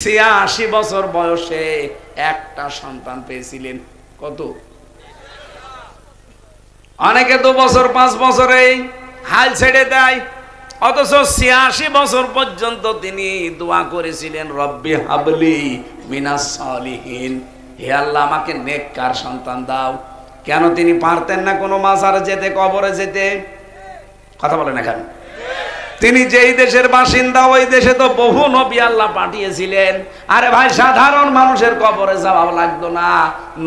৮৬ বছর বয়সে একটা সন্তান পেয়েছিলেন। কত? অনেকে 2 বছর 5 বছরে হাল ছেড়ে দেয়, অথচ ৮৬ বছর পর্যন্ত তিনি দোয়া করেছিলেন, রব্বি হাবলি মিনাস সালিহিন, হে আল্লাহ আমাকে নেককার সন্তান দাও। কেন তিনি পারতেন না কোনো মাজারে যেতে, কবরে যেতে? কথা বলেন এখানে। তিনি যেই দেশের বাসিন্দা ওই দেশে তো বহু নবী আল্লাহ পাঠিয়েছিলেন। আরে ভাই, সাধারণ মানুষের কবরে যাওয়া লাগতো না,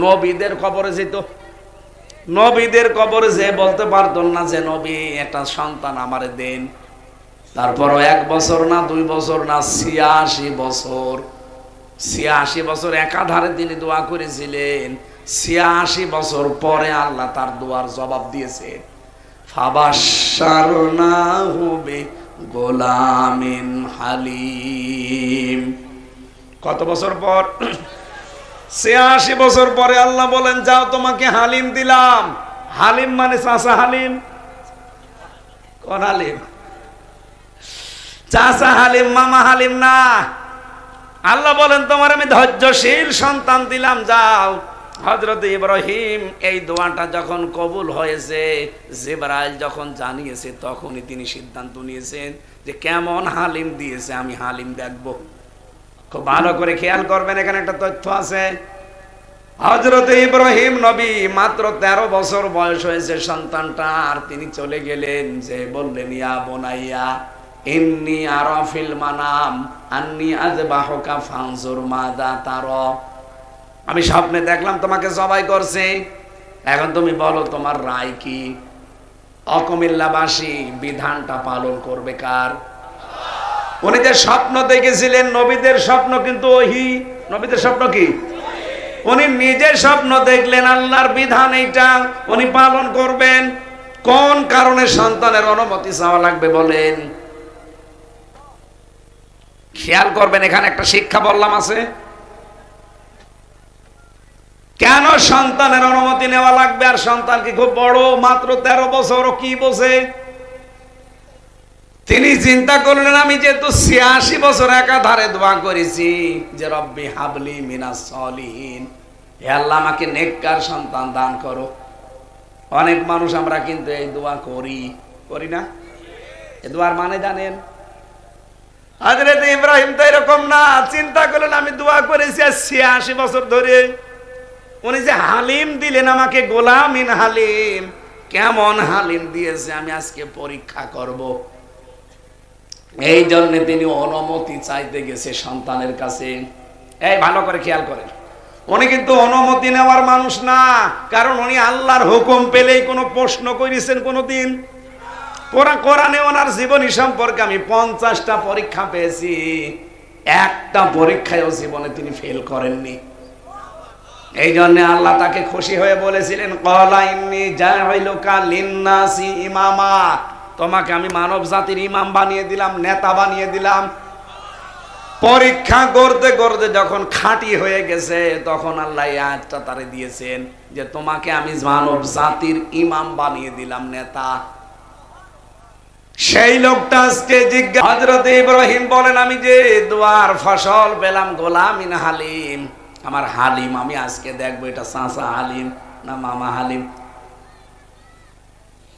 নবীদের কবরে যেত। নবীদের কবরে যে বলতে পারতেন না যে নবী একটা সন্তান আমারে দেন। তারপরও 1 বছর না 2 বছর না ৮৬ বছর, ৮৬ বছর একাধারে তিনি দোয়া করেছিলেন। ৮৬ বছর পরে আল্লাহ তার দোয়ার জবাব দিয়েছে। ফাবাশশারনাহু বিগোলামিন হালিম। কত বছর পর? ৮৬ বছর পরে আল্লাহ বলেন, যাও তোমাকে হালিম দিলাম। হালিম মানে চাচা হালিম। কোন হালিম? চাচা হালিম, মামা হালিম না। আল্লাহ বলেন, তোমার আমি ধৈর্যশীল সন্তান দিলাম, যাও। হযরত ইব্রাহিম এই দোয়াটা যখন কবুল হয়েছে, জিবরাইল যখন জানিয়েছে, তখনই তিনি সিদ্ধান্ত নিয়েছেন যে কেমন হালিম দিয়েছে, আমি হালিম দেখব। খুব ভালো করে খেয়াল করবেন, এখানে একটা তথ্য আছে। হযরত ইব্রাহিম নবী মাত্র 13 বছর বয়স হয়েছে সন্তানটা, আর তিনি চলে গেলেন, যে বললেন, ইয়া বুনাইয়া ইন্নী আরা ফিল মানাম আন্নী আযবাহুকা ফানজুর মাযা তারা। আমি স্বপ্নে দেখলাম তোমাকে জবাই করছে, এখন তুমি বলো তোমার রায় কি? অকুমিল্লাবাসী বিধানটা পালন করবে কার? উনি যে স্বপ্ন দেখেছিলেন, নবীদের স্বপ্ন কিন্তু ওহি। নবীদের স্বপ্ন কি? উনি নিজে স্বপ্ন দেখলেন, আল্লাহর বিধান এইটা, উনি পালন করবেন। কোন কারণে সন্তানের অনুমতি চাওয়া লাগবে বলেন? খেয়াল করবেন, এখানে একটা শিক্ষা বললাম আছে। কেন সন্তানের অনুমতি নেওয়া লাগবে? আর সন্তান কি খুব বড়? মাত্র 13 বছর, কি বোঝে? তিনি চিন্তা করলেন, আমি যেহেতু ৮৬ বছর একাধারে দোয়া করেছি যে রব্বি হাবলি মিনাস সালিহিন, হে আল্লাহ আমাকে নেককার সন্তান দান করো। অনেক মানুষ আমরা কিন্তু এই দোয়া করি না? এই দোয়ার মানে জানেন? হযরত ইব্রাহিম তো এরকম না, চিন্তা করলেন আমি দোয়া করেছি ৮৬ বছর ধরে, উনি যে হালিম দিলেন আমাকে, গোলামিন হালিম, কেমন হালিম দিয়েছে আমি আজকে পরীক্ষা করব। এই জন্য তিনি অনুমতি চাইতে গেছে সন্তানের কাছে। এই ভালো করে খেয়াল করেন, উনি কিন্তু অনুমতি নেওয়ার মানুষ না, কারণ উনি আল্লাহর হুকুম পেলেই কোনো প্রশ্ন করেছেন কোনোদিন? কোরআনে ওনার জীবনী সম্পর্কে আমি 50টা পরীক্ষা পেয়েছি, একটা পরীক্ষায়ও জীবনে তিনি ফেল করেননি। এই জন্য আল্লাহ তাকে খুশি হয়ে বলেছিলেন, ক্বালা ইন্নী জাইলুকা লিন্নাসি ইমামা, তোমাকে আমি মানব জাতির ইমাম বানিয়ে দিলাম, নেতা বানিয়ে দিলাম। পরীক্ষা করতে করতে যখন খাঁটি হয়ে গেছে, তখন আল্লাহ এই আয়াতটা তারে দিয়েছেন যে তোমাকে আমি মানব জাতির ইমাম বানিয়ে দিলাম, নেতা। সেই লোকটা আজকে জিজ্ঞাসা, হযরত ইব্রাহিম বলেন, আমি যে দোয়ার ফসল পেলাম গোলামিন হালিম, আমার হালিম আমি আজকে দেখবো এটা চাচা হালিম না মামা হালিম।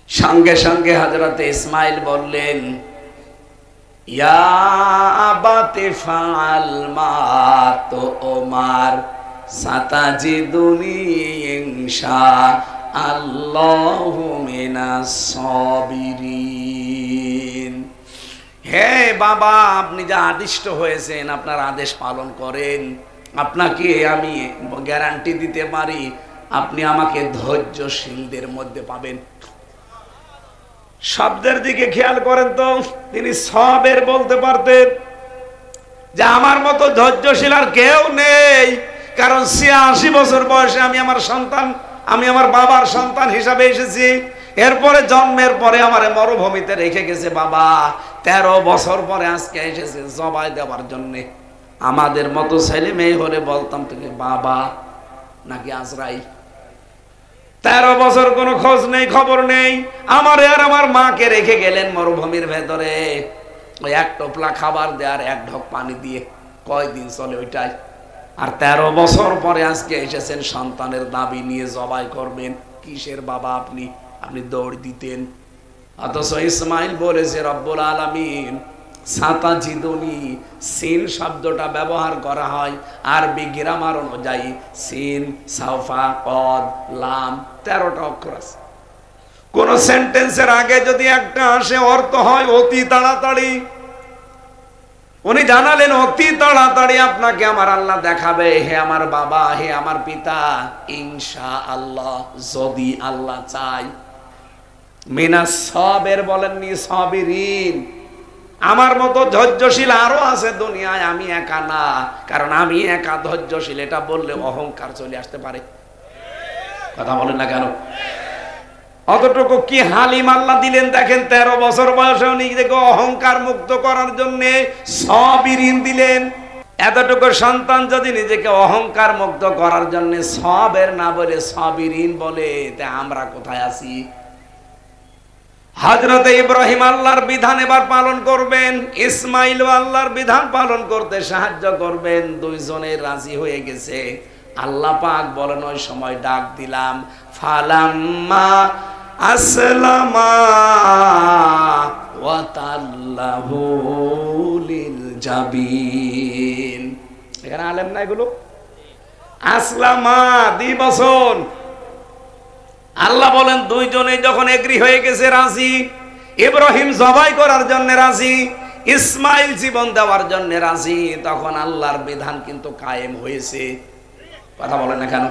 সঙ্গে সঙ্গে হযরত ইসমাইল বললেন, ইয়া আবাতি ফাআল মা তুমার সাতাজিদুনি ইনশাআল্লাহু মিনাস সাবিরিন। হে বাবা, আপনি যা আদিষ্ট হয়েছেন আপনার আদেশ পালন করেন। আপনাকে আমি গ্যারান্টি দিতে পারি, আপনি আমাকে ধৈর্যশীলদের মধ্যে পাবেন। শব্দের দিকে খেয়াল করেন তো, তিনি সবের বলতে পারতেন যে আমার মতো ধৈর্যশীল আর কেউ নেই, কারণ ৮৬ বছর বয়সে আমি আমার বাবার সন্তান হিসাবে এসেছি। এরপরে জন্মের পরে আমার মরুভূমিতে রেখে গেছে বাবা, 13 বছর পরে আজকে এসেছে জবাই দেওয়ার জন্যে। আমাদের মতো ছেলে মেয়ে হলে বলতাম তুমি বাবা নাকি আজরাইল। 13 বছর কোনো খোঁজ নেই, খবর নেই। আমার আর আমার মাকে রেখে গেলেন মরুভূমির ভেতরে, ওই 1 টোপলা খাবার দেওয়ার 1 ঢোক পানি দিয়ে। কয়দিন চলে ওইটাই। আর 13 বছর পরে আজকে এসেছেন সন্তানের দাবি নিয়ে জবাই করবেন। কিসের বাবা আপনি? আপনি দৌড় দিতেন। অথচ ইসমাইল বলেছে রব্বুল আলামিন সাতাজিদুনি, সিন শব্দটা ব্যবহার করা হয় আরবি গ্রামার অনুযায়ী সিন, সাউফা, কদ, লাম 13টা অক্ষর আছে। কোন সেন্টেন্সের আগে যদি একটা আসে অর্থ হয় অতি তাড়াতাড়ি। উনি জানালেন অতি তাড়াতাড়ি আপনাকে আমার আল্লাহ দেখাবে, হে আমার বাবা, হে আমার পিতা, ইনশাআল্লাহ, যদি আল্লাহ চায়। মিনাস সাবির বলেননি, সাবিরিন। আমার মতো ধৈর্যশীল আরো আছে দুনিয়ায়, আমি একা না। কারণ আমি একা ধৈর্যশীল এটা বললে অহংকার চলে আসতে পারে। কথা বলেন না কেন? অতটুকু কি হালিম আল্লাহ দিলেন দেখেন। 13 বছর বয়সে নিজেকে অহংকার মুক্ত করার জন্য সাবিরিন দিলেন। এতটুকু সন্তান যদি নিজেকে অহংকার মুক্ত করার জন্য সাবের না বলে সাবিরিন বলে, তা আমরা কোথায় আছি? হযরত ইব্রাহিম আল্লাহর বিধান এবার পালন করবেন, ইসমাইল আল্লাহর বিধান পালন করতে সাহায্য করবেন। দুইজনে রাজি হয়ে গেছে। আল্লাহ পাক বলেন ওই সময় ডাক দিলাম, ফালাম্মা আসলামা ওয়া তাল্লাহু লিল জাবিন। এখানে আলেম না এগুলো? আসলামা দিবসন। আল্লাহ বলেন দুইজনে যখন এগ্রি হয়ে গেছে, রাজি, ইব্রাহিম জবাই করার জন্য রাজি, ইসমাইল জীবন দেওয়ার জন্য রাজি, তখন আল্লাহর বিধান কিন্তু কায়েম হয়েছে। কথা বলেন না কেন?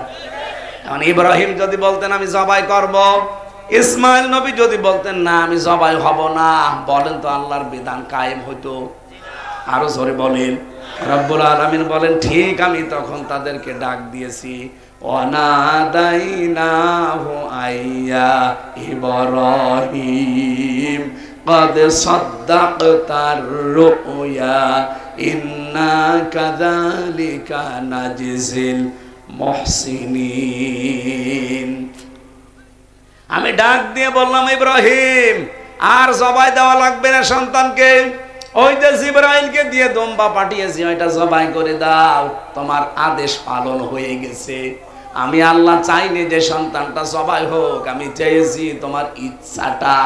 এখন ইব্রাহিম যদি বলতেন আমি জবাই করব, ইসমাইল নবী যদি বলতেন না আমি জবাই হব না, বলেন তো আল্লাহর বিধান কায়েম হতো? আরো জোরে বলেন। রব্বুল আলামিন বলেন ঠিক আমি তখন তাদেরকে ডাক দিয়েছি, ওয়ানাদাইনাহু আইয়া ইব্রাহিম قد صدقت الرؤيا إنا كذلك نجزي المحسنين। আমি ডাক দিয়ে বললাম ইব্রাহিম আর জবাই দেওয়া লাগবে না সন্তানকে, ওই যে জিবরাইলকে দিয়ে দম্বা পাঠিয়েছি ওইটা জবাই করে দাও, তোমার আদেশ পালন হয়ে গেছে। আমি আল্লাহ চাইনি যে সন্তানটা জবাই হোক, আমি চেয়েছি তোমার ইচ্ছাটা